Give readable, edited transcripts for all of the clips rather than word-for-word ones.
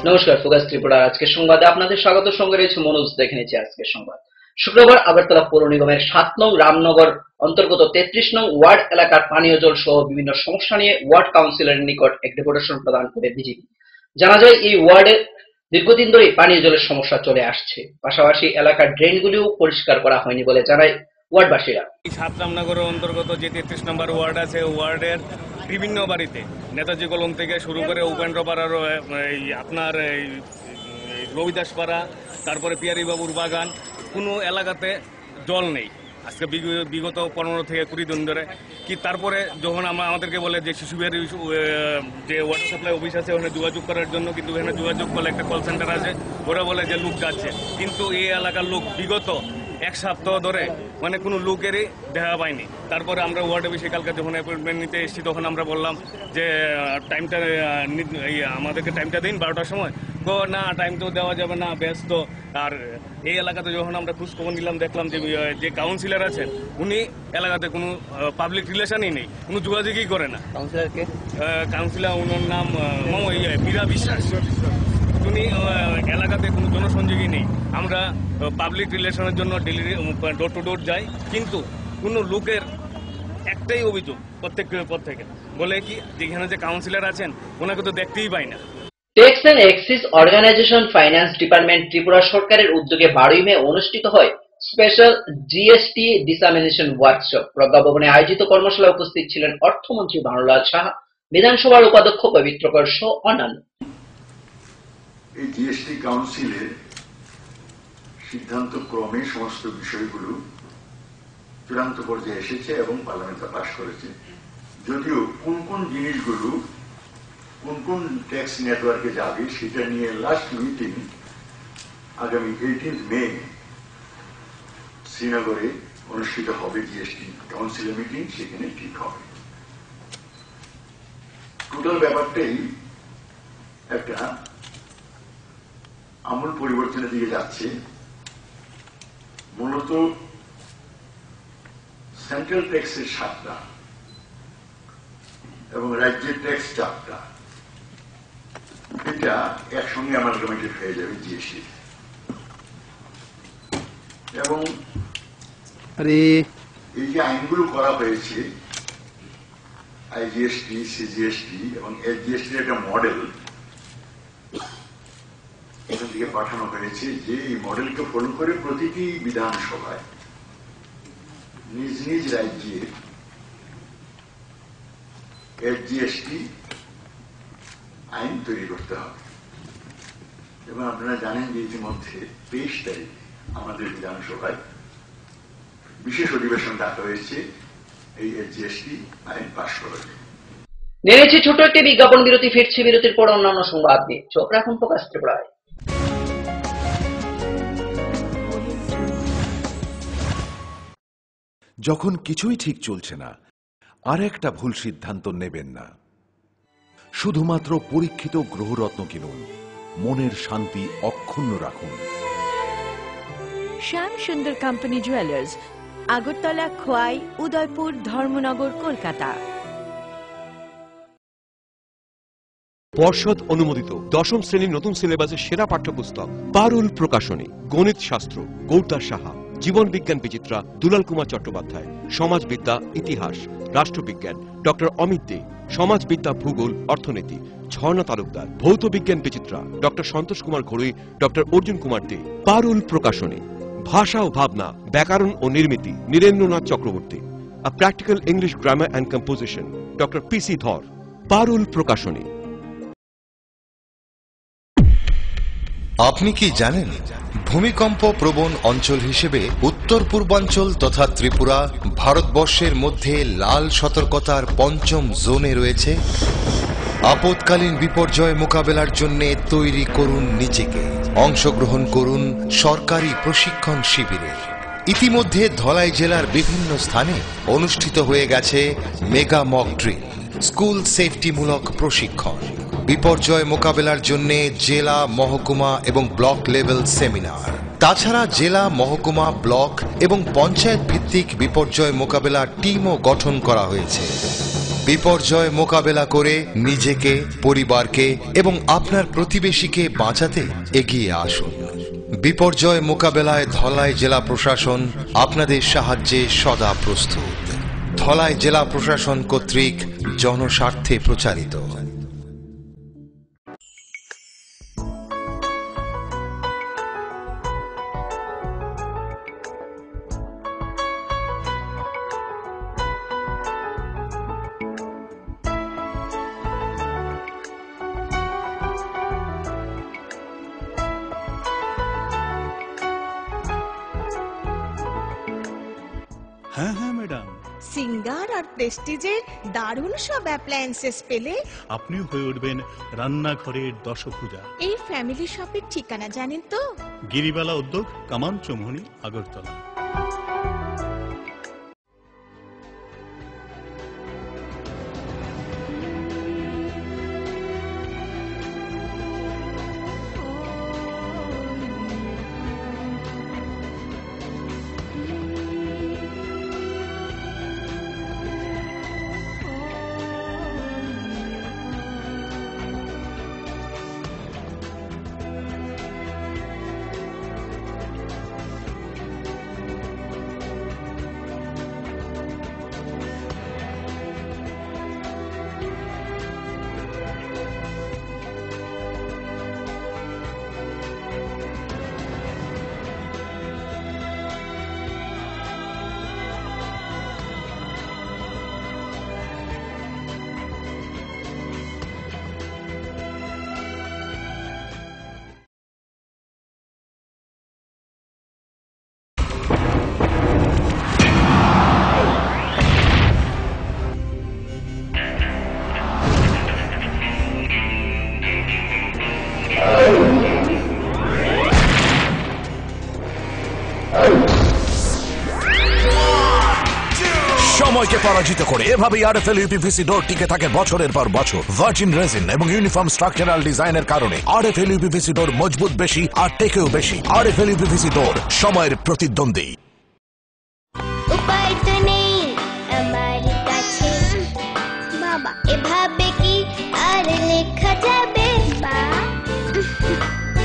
নমস্কার, ফোকাস ত্রিপুরার আজকের সংবাদে আপনাদের স্বাগত। সঙ্গে রয়েছে মনোজ। দেখে নিচ্ছি আজকের সংবাদ। শুক্রবার আগরতলা পৌর নিগমের 7 নং রামনগর অন্তর্গত 33 নং ওয়ার্ড এলাকার পানীয় জল সহ বিভিন্ন সমস্যা নিয়ে ওয়ার্ড কাউন্সিলরের নিকট এক ডেপুটেশন প্রদান করে বিজেপি। জানা যায়, এই ওয়ার্ডে দীর্ঘদিন ধরেই পানীয় জলের সমস্যা চলে আসছে। পাশাপাশি এলাকার ড্রেনগুলিও পরিষ্কার করা হয়নি বলে জানায় ওয়ার্ডবাসীরা। 7 রামনগরের অন্তর্গত যে 33 নম্বর ওয়ার্ড আছে, ওয়ার্ডের বিভিন্ন বাড়িতে নেতাজি কলোনি থেকে শুরু করে উপেন্দ্রপাড়ার আপনার রবিদাসপাড়া, তারপরে পিয়ারিবাবুর বাগান, কোনো এলাকাতে জল নেই আজকে বিগত 15 থেকে 20 দিন ধরে। কি তারপরে যখন আমাদেরকে বলে যে শিশুদের যে ওয়াটার সাপ্লাই অফিস আছে ওখানে যোগাযোগ করার জন্য, কিন্তু ওখানে যোগাযোগ করলে একটা কল সেন্টার আছে, ওরা বলে যে লোক যাচ্ছে, কিন্তু এই এলাকার লোক বিগত 1 সপ্তাহ ধরে মানে কোনো লোকেরই দেখা পাইনি। তারপরে আমরা ওয়ার্ডে বেশি কালকে যখন অ্যাপয়েন্টমেন্ট নিতে এসেছি তখন আমরা বললাম যে টাইমটা আমাদেরকে টাইমটা দিন 12টার সময়। না, টাইম তো দেওয়া যাবে না, ব্যস্ত। আর এই এলাকাতে যখন আমরা খোঁজখবর নিলাম দেখলাম যে কাউন্সিলর আছেন উনি এলাকাতে কোনো পাবলিক রিলেশনই নেই, কোনো যোগাযোগই করে না। কাউন্সিলর ওনার নাম মীরা বিশ্বাস, উনি এলাকাতে কোনো জনসংযোগই নেই। আমরা পাবলিক রিলেশনের জন্য ডেলি ডোর টু ডোর যাই, কিন্তু কোনো লোকের একটাই অভিযোগ প্রত্যেকে বলে কি যেখানে যে কাউন্সিলর আছেন ওনাকে তো দেখতেই পাই না। Tax and excise organisation finance department Tripura সরকারের উদ্যোগে 12 মে অনুষ্ঠিত হয় স্পেশাল জিএসটি ডিসামিনেশন ওয়ার্কশপ। প্রজ্ঞাভবনে আয়োজিত কর্মশালায় উপস্থিত ছিলেন অর্থমন্ত্রী ভানুলাল সাহা, বিধানসভার উপাধ্যক্ষ পবিত্রকর সহ অন্যান্য। এই জিএসটি কাউন্সিলের সিদ্ধান্ত ক্রমে সমস্ত বিষয়গুলো চূড়ান্ত পর্যায়ে এসেছে এবং পার্লামেন্টে পাশ করেছে। যদিও কোন কোন জিনিসগুলো কোন কোন ট্যাক্স নেটওয়ার্কে যাবে সেটা নিয়ে লাস্ট মিটিং আগামী 18 মে শ্রীনগরে অনুষ্ঠিত হবে। জিএসটি কাউন্সিলের মিটিং সেখানে ঠিক হবে। টোটাল ব্যাপারটাই একটা আমূল পরিবর্তনের দিকে যাচ্ছে। মূলত সেন্ট্রাল ট্যাক্সের 7টা এবং রাজ্যের ট্যাক্স 4টা, এটা একসঙ্গে অ্যামালগামেটেড হয়ে যাবে জিএসটি। এবং এই যে আইনগুলো করা হয়েছে আইজিএসটি, সিজিএসটি এবং এসজিএসটির একটা মডেল এখান থেকে পাঠানো হয়েছে, যে এই মডেলকে ফলো করে প্রতিটি বিধানসভায় নিজ নিজ রাজ্যে এসজিএসটি আইন তৈরি করতে হবে। এবং আপনারা জানেন যে ইতিমধ্যে 23 তারিখে আমাদের বিধানসভায় বিশেষ অধিবেশন ডাকা হয়েছে এই এসজিএসটি আইন পাশ করার জন্য। নেমেছি ছোট একটি বিজ্ঞাপন বিরতি, ফিরছি বিরতির পর অন্যান্য সংবাদ নিয়ে। চোখ রাখুন ফোকাস ত্রিপুরায়। যখন কিছুই ঠিক চলছে না, আর একটা ভুল সিদ্ধান্ত নেবেন না। শুধুমাত্র পরীক্ষিত গ্রহরত্ন কিনুন, মনের শান্তি অক্ষুণ্ণ রাখুন। শ্যাম সুন্দর কোম্পানি জুয়েলার্স, আগরতলা, খোয়াই, উদয়পুর, ধর্মনগর, কলকাতা। পর্ষদ অনুমোদিত 10ম শ্রেণীর নতুন সিলেবাসের সেরা পাঠ্যপুস্তক পারুল প্রকাশনী। গণিত শাস্ত্র গৌরদাস সাহা, জীবন বিজ্ঞান বিচিত্রা দুলাল কুমার চট্টোপাধ্যায়, সমাজবিদ্যা ইতিহাস রাষ্ট্রবিজ্ঞান ডক্টর অমিত দে, সমাজবিদ্যা ভূগোল অর্থনীতি ঝর্ণা তালুকদার, ভৌত বিজ্ঞান বিচিত্রা ডক্টর সন্তোষ কুমার ঘড়ুই, ডক্টর অর্জুন কুমার দে। পারুল প্রকাশনী। ভাষা ও ভাবনা, ব্যাকরণ ও নির্মিতি Nirendranath Chakraborty. A practical English grammar and composition doctor PC Dhar. Parul প্রকাশনী। আপনি কি জানেন ভূমিকম্প প্রবণ অঞ্চল হিসেবে উত্তর পূর্বাঞ্চল তথা ত্রিপুরা ভারতবর্ষের মধ্যে লাল সতর্কতার 5ম জোনে রয়েছে? আপৎকালীন বিপর্যয় মোকাবেলার জন্য তৈরি করুন নিজেকে। অংশগ্রহণ করুন সরকারি প্রশিক্ষণ শিবিরে। ইতিমধ্যে ধলাই জেলার বিভিন্ন স্থানে অনুষ্ঠিত হয়ে গেছে মেগা মক ড্রিল, স্কুল সেফটিমূলক প্রশিক্ষণ, বিপর্যয় মোকাবেলার জন্য জেলা, মহকুমা এবং ব্লক লেভেল সেমিনার। তাছাড়া জেলা, মহকুমা, ব্লক এবং পঞ্চায়েত ভিত্তিক বিপর্যয় মোকাবেলার টিমও গঠন করা হয়েছে। বিপর্যয় মোকাবেলা করে নিজেকে, পরিবারকে এবং আপনার প্রতিবেশীকে বাঁচাতে এগিয়ে আসুন। বিপর্যয় মোকাবেলায় ধলাই জেলা প্রশাসন আপনাদের সাহায্যে সদা প্রস্তুত। ধলাই জেলা প্রশাসন কর্তৃক জনস্বার্থে প্রচারিত। হ্যাঁ হ্যাঁ ম্যাডাম, সিঙ্গার আর প্রেস্টিজের দারুণ সব অ্যাপ্লায়েন্সেস পেলে আপনিও হয়ে উঠবেন রান্নাঘরের দশভুজা। এই ফ্যামিলি শপের ঠিকানা জানেন তো? গিরিবালা উদ্যোগ, কামান চৌমুহনী, আগরতলা। সময়কে পরাজিত করে এভাবেই আরএফএল ইউপিভিসি ডোর টিকে থাকে বছরের পর বছর। ভার্জিন রেজিন এবং ইউনিফর্ম স্ট্রাকচারাল ডিজাইনের কারণে আরএফএল ইউপিভিসি ডোর মজবুত বেশি আর টেকেও বেশি। আরএফএল ইউপিভিসি ডোর, সময়ের প্রতিদ্বন্দ্বী। উপায় তো নেই আমার কাছে বাবা, এভাবে কি আর লেখা যাবে?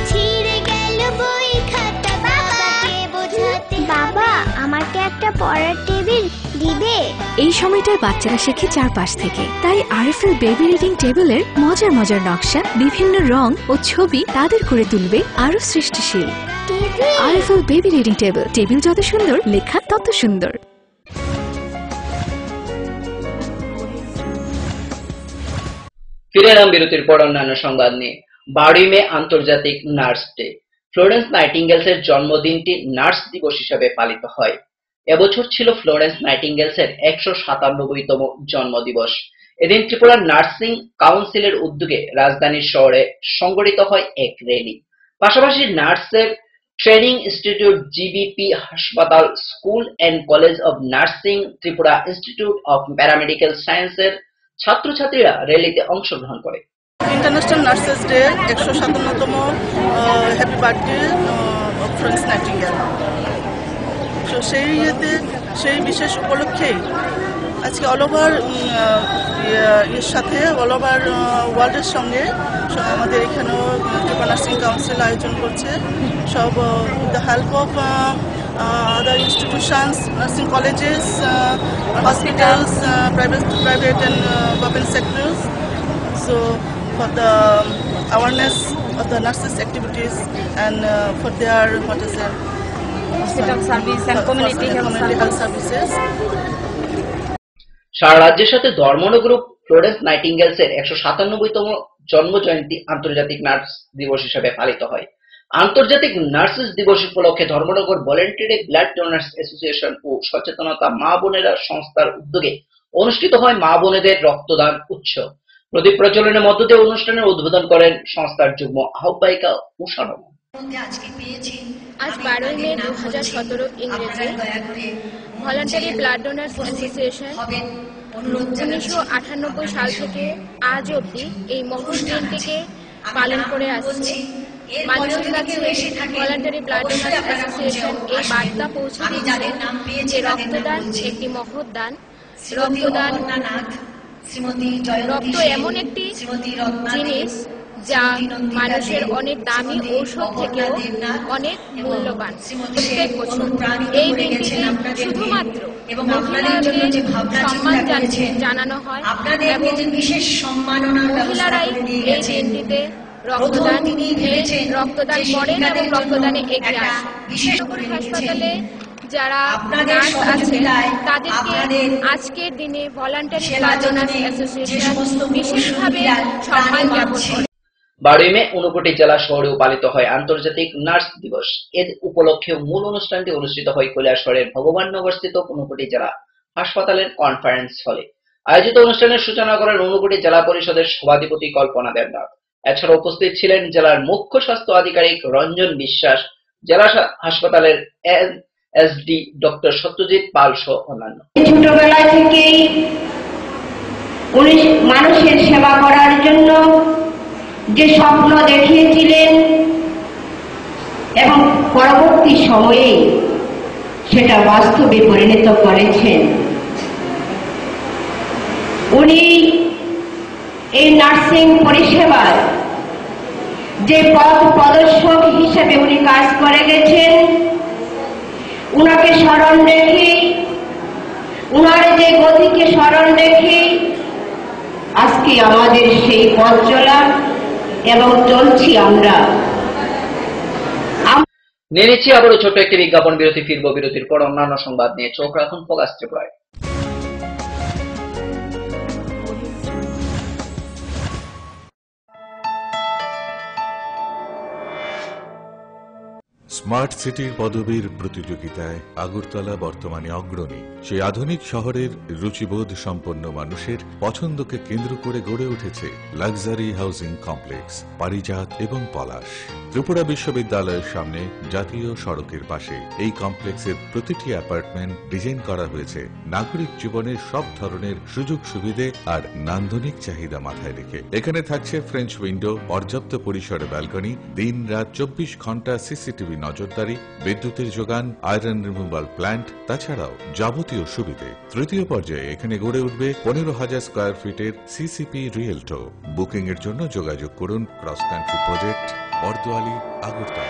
ছিঁড়ে গেল বই খাতা, বাবাকে বোঝাতে। বাবা, আমাকে একটা পড়ার টেবিল দিবে? এই সময়টায় বাচ্চারা শেখে চারপাশ থেকে, তাই আরএফএল বেবি রিডিং টেবিলের মজার মজার নকশা, বিভিন্ন রং ও ছবি তাদের করে তুলবে আরো সৃষ্টিশীল। RFL baby reading table, table যত সুন্দর, লেখা তত সুন্দর। ফিরে এলাম বিরতির পর অন্যান্য সংবাদ নিয়ে। 12 মে আন্তর্জাতিক নার্স ডে। ফ্লোরেন্স নাইটিঙ্গেলসের জন্মদিনটি নার্স দিবস হিসেবে পালিত হয়। এবছর ছিল ফ্লোরেন্স নাইটিঙ্গেলসের 197তম জন্মদিবস। এদিন ত্রিপুরার নার্সিং কাউন্সিলের উদ্যোগে রাজধানীর শহরে সংগঠিত হয় এক র্যালি। পাশাপাশি নার্সের ট্রেনিং ইনস্টিটিউট, জিবিপি হাসপাতাল, school and college of nursing, Tripura institute of paramedical সায়েন্সের ছাত্রছাত্রীরা র্যালিতে অংশগ্রহণ করে। ইন্টারন্যাশনাল নার্সেস ডে 157তম হ্যাপি বার্থডে ফ্লোরেন্স নাইটিঙ্গেল। তো সেই বিশেষ উপলক্ষেই আজকে অল ওভার এর সাথে অল ওভার ওয়ার্ল্ডের সঙ্গে আমাদের এখানেও ত্রিপুরা নার্সিং কাউন্সিল আয়োজন করছে। সব the help of other institutions, nursing colleges, hospitals, private and government sectors. So for the awareness of the nurses' activities and for their hospital service and community health services. সারা রাজ্যের সাথে Dharmanagar group Florence নাইটিঙ্গেলসের 197তম জন্মজয়ন্তী আন্তর্জাতিক nurse দিবস হিসেবে পালিত হয়। আন্তর্জাতিক nurses দিবস উপলক্ষে Dharmanagar voluntary blood donors association ও সচেতনতা মা বোনেরা সংস্থার উদ্যোগে অনুষ্ঠিত হয় মা বোনেদের রক্তদান উৎসব। প্রদীপ প্রজ্বলনের মধ্য দিয়ে অনুষ্ঠানের উদ্বোধন করেন সংস্থার যুগ্ম আহ্বায়িকা উষা রমন। আজ 12 মে 2017 ইংরেজি ভলেন্টারি ব্লাড ডোনার্স অ্যাসোসিয়েশন 1998 সাল থেকে আজ অবধি এই মহৎ দিনটিকে পালন করে আসছে। মানুষের কাছে ভলেন্টারি ব্লাড ডোনার্স অ্যাসোসিয়েশন এই বার্তা পৌঁছে দিচ্ছে যে রক্তদান একটি মহৎ দান। রক্তদান রক্ত এমন একটি জিনিস যা মানুষের অনেক দামি ঔষধ থেকেও অনেক মূল্যবান। প্রত্যেক বছর এই দিনটিতে শুধুমাত্র মহিলাদের সম্মান জানানো হয় এবং মহিলারাই এই দিনটিতে রক্তদান করেন এবং রক্তদানে এগিয়ে আসেন। হাসপাতালে যারা নার্স আছেন তাদেরকে আজকের দিনে ভলান্টারি ব্লাড ডোনার্স অ্যাসোসিয়েশন বিশেষভাবে সম্মান জ্ঞাপন করে। 12 মে ঊনকোটি জেলা শহরেও পালিত হয় আন্তর্জাতিক নার্স দিবস। এর উপলক্ষে মূল অনুষ্ঠানটি অনুষ্ঠিত হয় কৈলাসহরের ভগবাননগরস্থিত ঊনকোটি জেলা হাসপাতালের কনফারেন্স হলে। আয়োজিত অনুষ্ঠানের সূচনা করেন ঊনকোটি জেলা পরিষদের সভাধিপতি কল্পনা দেবনাথ। এছাড়া উপস্থিত ছিলেন জেলার মুখ্য স্বাস্থ্য আধিকারিক রঞ্জন বিশ্বাস, জেলা হাসপাতালের এসডি ডক্টর সত্যজিৎ পাল সহ অন্যান্য। ছোটবেলা থেকেই উনি মানুষের সেবা করার জন্য যে স্বপ্ন দেখিয়েছিলেন এবং পরবর্তী সময়ে সেটা বাস্তবে পরিণত করেছেন। উনি এই নার্সিং পরিষেবার যে পথ প্রদর্শক হিসেবে উনি কাজ করে গেছেন, উনাকে স্মরণ রেখে, উনার যে গতিকে স্মরণ রেখে আজকে আমাদের সেই পথ চলা এবং চলছি আমরা। নিয়ে নিচ্ছি আবারও ছোট্ট একটি বিজ্ঞাপন বিরতি। ফিরবো বিরতির পর অন্যান্য সংবাদ নিয়ে। চোখ রাখুন ফোকাস ত্রিপুরায়। স্মার্ট সিটির পদবীর প্রতিযোগিতায় আগরতলা বর্তমানে অগ্রণী। সেই আধুনিক শহরের রুচিবোধ সম্পন্ন মানুষের পছন্দকে কেন্দ্র করে গড়ে উঠেছে লাক্সারি হাউজিং কমপ্লেক্স পারিজাত এবং পলাশ। ত্রিপুরা বিশ্ববিদ্যালয়ের সামনে জাতীয় সড়কের পাশে এই কমপ্লেক্সের প্রতিটি অ্যাপার্টমেন্ট ডিজাইন করা হয়েছে নাগরিক জীবনের সব ধরনের সুযোগ সুবিধে আর নান্দনিক চাহিদা মাথায় রেখে। এখানে থাকছে ফ্রেঞ্চ উইন্ডো, পর্যাপ্ত পরিসরে ব্যালকনি, দিন রাত 24 ঘন্টা সিসিটিভি নজরদারি, বিদ্যুতের যোগান, আয়রন রিমুভাল প্ল্যান্ট, তাছাড়াও যাবতীয় সুবিধে। তৃতীয় পর্যায়ে এখানে গড়ে উঠবে 15,000 স্কয়ার ফিটের সিসিপি রিয়েলটো। বুকিং এর জন্য যোগাযোগ করুন cross country project, Bordowali, Agartala.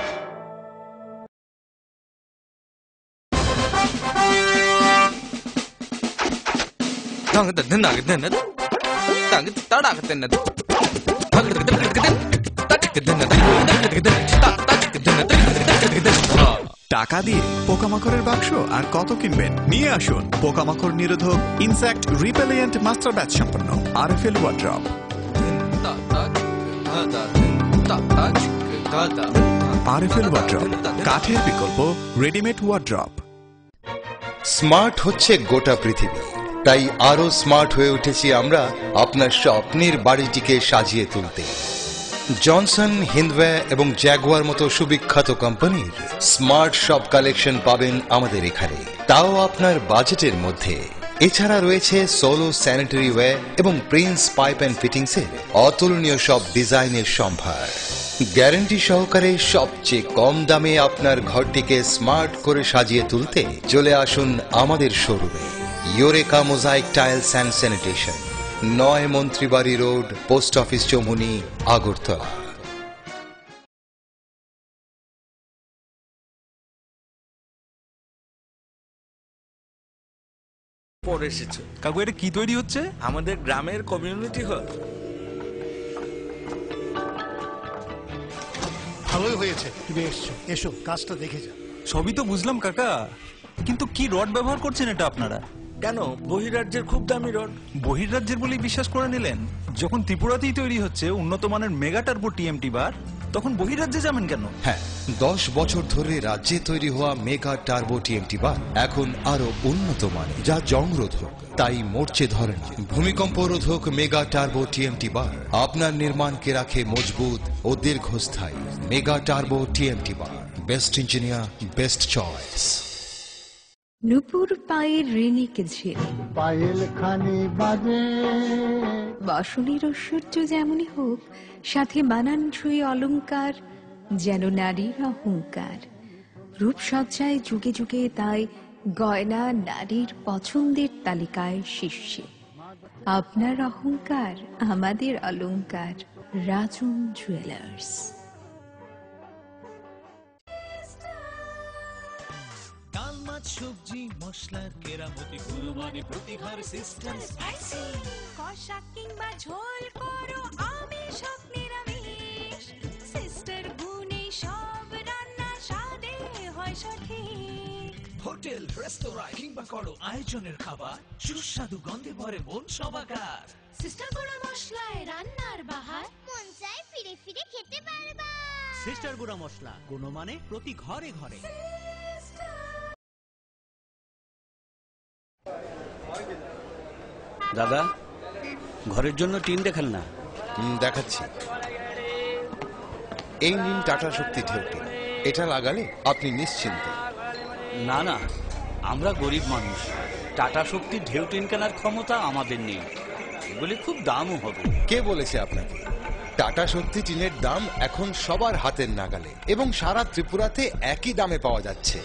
টাকা দিয়ে পোকামাকড়ের বাক্স আর কত কিনবেন? নিয়ে আসুন পোকামাকড় নিরোধক ইনসেক্ট রিপেলিয়েন্ট মাস্টার ব্যাচ সম্পন্ন আরএফএল ওয়ার্ড্রপ। আরএফএল ওয়ার্ড্রপ, কাঠের বিকল্প রেডিমেড ওয়ার্ড্রপ। স্মার্ট হচ্ছে গোটা পৃথিবী, তাই আরো স্মার্ট হয়ে উঠেছি আমরা আপনার স্বপ্নের বাড়িটিকে সাজিয়ে তুলতে। জনসন, হিন্দওয়ে এবং জ্যাগুয়ার মতো সুবিখ্যাত কোম্পানির স্মার্ট সব কালেকশন পাবেন আমাদের এখানে, তাও আপনার বাজেটের মধ্যে। এছাড়া রয়েছে সোলো স্যানিটারি ওয়্যার এবং প্রিন্স পাইপ অ্যান্ড ফিটিংসের অতুলনীয় সব ডিজাইনের সম্ভার। গ্যারান্টি সহকারে সবচেয়ে কম দামে আপনার ঘরটিকে স্মার্ট করে সাজিয়ে তুলতে চলে আসুন আমাদের শোরুমে। Eureka mosaic tiles and sanitation, 9 Mantribari road, post office Choumuhani, Agartala. পরে এসেছে কাকু, এটা কি তৈরি হচ্ছে? আমাদের গ্রামের কমিউনিটি হল। ভালোই হয়েছে তুমি এসছো, এসো কাজটা দেখে যা। সবই তো বুঝলাম কাকা, কিন্তু কি রড ব্যবহার করছেন এটা আপনারা? কেন, বহিরাজ্যের খুব দামি রড। বহিরাজ্যের বলেই বিশ্বাস করে নিলেন? যখন ত্রিপুরাতেই তৈরি হচ্ছে উন্নত মানের মেগা টার্বো টিএমটি বার, তখন বহিরাজ্যে যাবেন কেন? হ্যাঁ, 10 বছর ধরে রাজ্যে তৈরি হওয়া মেগা টার্বো টিএমটি বার এখন আরো উন্নত মানের, যা জংরোধক, তাই মরচে ধরে না। ভূমিকম্প রোধক মেগা টার্বো টিএমটি বার আপনার নির্মাণকে রাখে মজবুত ও দীর্ঘস্থায়ী। Mega turbo TMT bar, best engineer, best choice. নুপুর পায়ের রেণিকে ঝিল, পায়েল খানি বাজে। বাসনের ঐশ্বর্য যেমনই হোক, সাথে মানানসই অলংকার, যেন নারীর অহংকার। রূপসজ্জায় যুগে যুগে তাই গয়না নারীর পছন্দের তালিকায় শীর্ষে। আপনার অহংকার আমাদের অলংকার। রাজুন জুয়েলার্স। ডাল মাছ সবজি মশলার কেরামতি গুণমানে প্রতিহার সিস্টেম স্পাইসি। কষা কিংবা ঝোল করো আমিষ হোক নিরামিষ, সিস্টার গুণে সব রান্না স্বাদে হয় সঠিক। হোটেল রেস্তোরাঁ কিংবা করো আয়োজনের খাবার, সুস্বাদু গন্ধে ভরে মন সবাকার। সিস্টার গুঁড়া মশলায় রান্নার বাহার, মন চায় ফিরে ফিরে খেতে পারবা। সিস্টার গুঁড়া মশলা, গুণমানে প্রতি ঘরে ঘরে। দাদা, ঘরের জন্য টিন দেখেন না? দেখাচ্ছি। এই নিন টাটা শক্তি ঢেউটি, এটা লাগালে আপনি নিশ্চিন্ত। না না, আমরা গরিব মানুষ, টাটা শক্তির ঢেউ টিন কেনার ক্ষমতা আমাদের নেই। এগুলি খুব দামও হবে। কে বলেছে আপনাকে? টাটা শক্তি টিনের দাম এখন সবার হাতের নাগালে এবং সারা ত্রিপুরাতে একই দামে পাওয়া যাচ্ছে।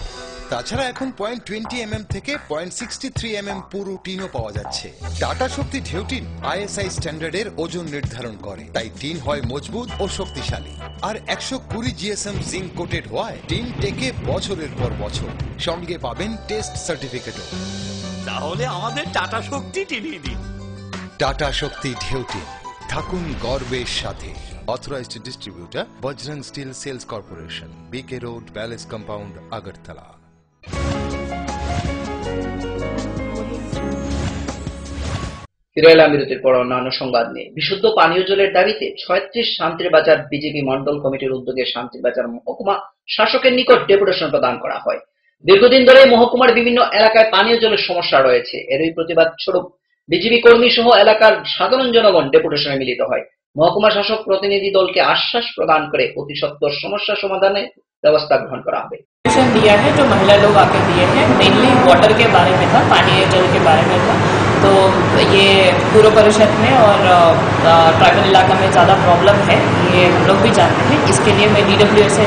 তাছাড়া এখন 0.20 থেকে 0.63 পুরো টিনও পাওয়া যাচ্ছে। টাটা শক্তি ঢেউ টিন ISI স্ট্যান্ডার্ডের ওজন নির্ধারণ করে, তাই টিন হয় মজবুত ও শক্তিশালী। আর 120 GSM জিঙ্ক কোটেড হওয়ায় টিন টেকে বছরের পর বছর। সঙ্গে পাবেন টেস্ট সার্টিফিকেটও। তাহলে আমাদের টাটা শক্তি টিনই দিন। টাটা শক্তি ঢেউ টিন, থাকুন গর্বের সাথে। Authorised distributor Bajrang steel sales corporation, BK road, palace compound, Agartala. ফিরে এলাম বিরতির পর অন্যান্য সংবাদ নিয়ে। বিশুদ্ধ পানীয় জলের দাবিতে 36 শান্তিরবাজার বিজেপি মন্ডল কমিটির উদ্যোগে শান্তিরবাজার মহকুমা শাসকের নিকট ডেপুটেশন প্রদান করা হয়। দীর্ঘদিন ধরে মহকুমার বিভিন্ন এলাকায় পানীয় জলের সমস্যা রয়েছে। এরই প্রতিবাদ স্বরূপ বিজেপি কর্মী সহ এলাকার সাধারণ জনগণ ডেপুটেশনে মিলিত হয়। মহকুমা শাসক প্রতিনিধি দলকে আশ্বাস প্রদান করে অতি সত্বর সমস্যা সমাধানে ব্যবস্থা গ্রহণ করা হবে। दिया है जो महिला लोग आके दिए हैं, मेनली वाटर के बारे में था, पानीय जल के बारे में था। तो ये पूर्व परिषद में और ट्राइबल इलाका में ज़्यादा प्रॉब्लम है, ये हम लोग भी जानते हैं। इसके लिए मैं DWA से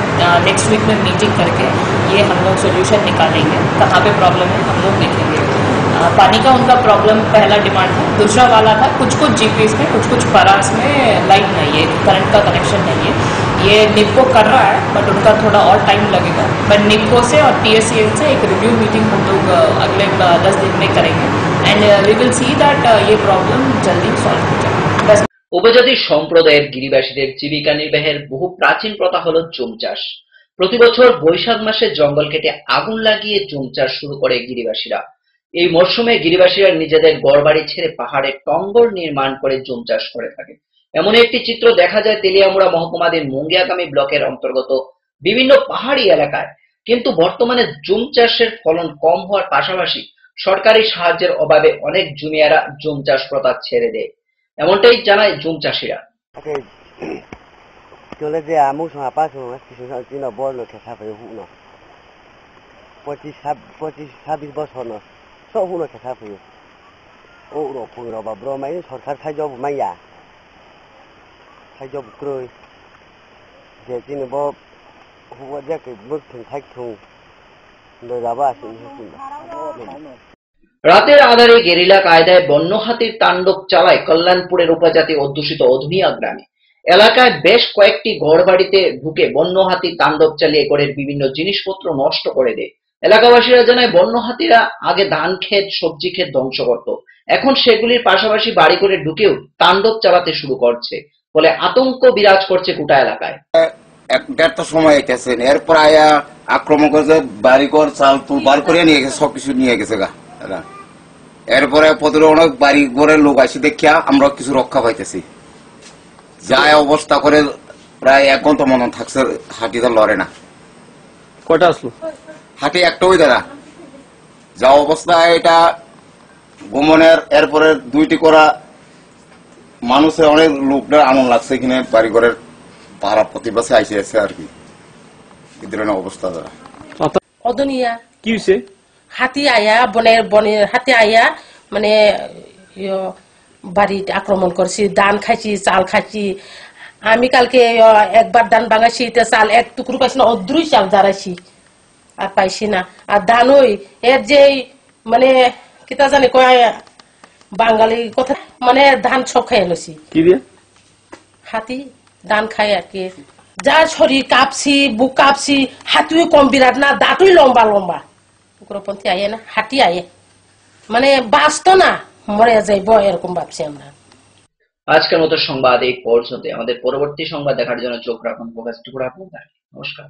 नेक्स्ट वीक में मीटिंग करके ये हम लोग सोल्यूशन निकालेंगे। कहाँ पे प्रॉब्लम है हम लोग देखेंगे। पानी का उनका प्रॉब्लम पहला डिमांड था। दूसरा वाला था कुछ GPs में, कुछ परास में लाइट नहीं है, करंट का कनेक्शन नहीं है। ये निपको कर रहा है बट उनका थोड़ा और टाइम लगेगा। बट निपको से और TSCL से एक रिव्यू मीटिंग हम लोग अगले 10 दिन में करेंगे and we will see that ये प्रॉब्लम जल्दी सॉल्व हो जाए। উপজাতি সম্প্রদায়ের গিরিবাসীদের জীবিকা নির্বাহের বহু প্রাচীন প্রথা হলো জুম চাষ। প্রতি বছর বৈশাখ মাসে জঙ্গল কেটে আগুন লাগিয়ে জুম চাষ শুরু করে গিরিবাসীরা। এই মরশুমে গিরিবাসীরা নিজেদের গড়বাড়ি ছেড়ে পাহাড়ে টঙ্গর নির্মাণ করে জুম চাষ করে থাকে। এমন একটি চিত্র দেখা যায় তেলিয়ামুড়া মহকুমাধীন মুঙ্গিয়াকামী ব্লকের অন্তর্গত বিভিন্ন পাহাড়ি এলাকায়। কিন্তু বর্তমানে জুম চাষের ফলন কম হওয়ার পাশাপাশি সরকারি সাহায্যের অভাবে অনেক জুমিয়ারা জুম চাষ প্রথা ছেড়ে দেয়, এমনটাই জানায় জুম চাষিরা। রাতের আধারে গেরিলা কায়দায় বন্য হাতির তাণ্ডব চালায় কল্যাণপুরের উপজাতি অধ্যুষিত অধমিয়া গ্রামে। এলাকায় বেশ কয়েকটি ঘরবাড়িতে ঢুকে বন্য হাতি তাণ্ডব চালিয়ে গড়ের বিভিন্ন জিনিসপত্র নষ্ট করে দেয়। এলাকাবাসীরা জানায় বন্য হাতিরা আগে ধান ক্ষেত, সবজি ক্ষেত ধ্বংস করত, এখন সেগুলির পাশাপাশি বাড়ি করে ঢুকেও তাণ্ডব চালাতে শুরু করছে, ফলে আতঙ্ক বিরাজ করছে গোটা এলাকায়। 1-1.5 সময় আইতেছে, এরপর আয়া আক্রমণ করেছে, বাড়িঘর চাল তুল বার করে নিয়ে গেছে, সবকিছু নিয়ে গেছে গা। এরপরে প্রতিটা অনেক বাড়ি ঘরের লোক আসি দেখিয়া আমরা কিছু রক্ষা পাইতেছি। যায় অবস্থা করে প্রায় 1 ঘন্টা মনে থাকছে, হাতিটা লড়ে না। কয়টা আসলো হাতি? একটা ওই দাদা যা অবস্থা এটা গমনের। এরপরে 2টি করা মানুষের অনেক লোকদের আনন্দ লাগছে, এখানে বাড়ি ঘরের পাহারা প্রতিবাসে আইসে আছে আর কি। এই ধরনের অবস্থা দাদা। অদনিয়া কি হয়েছে? হাতি আয়া বনের হাতি আয়া মানে বাড়িতে আক্রমণ করছি, ধান খাইছি, চাল খাইছি। আমি কালকে একবার ধান ভাঙাইছি, চাল এক টুকরো পাইছি না, অদ্রুই চাল দাঁড়াইছি আর পাইছি না। আর ধান ওই এর যে মানে কিতা জানি কয় বাঙালি কথা মানে ধান সব খাই এনেছি কি দিয়ে হাতি ধান খাই আর কি যা শরীর কাঁপছি বুক কাঁপছি হাতিও কম বিরাট না দাঁতুই লম্বা লম্বা উগ্রপন্থী আয়ে না হাতি আয়ে মানে বাঁচতো না মরে যাইব এরকম ভাবছি আমরা। আজকের মতো সংবাদ এই পর্যন্ত। আমাদের পরবর্তী সংবাদ দেখার জন্য চোখ রাখুন ফোকাস ত্রিপুরা। নমস্কার।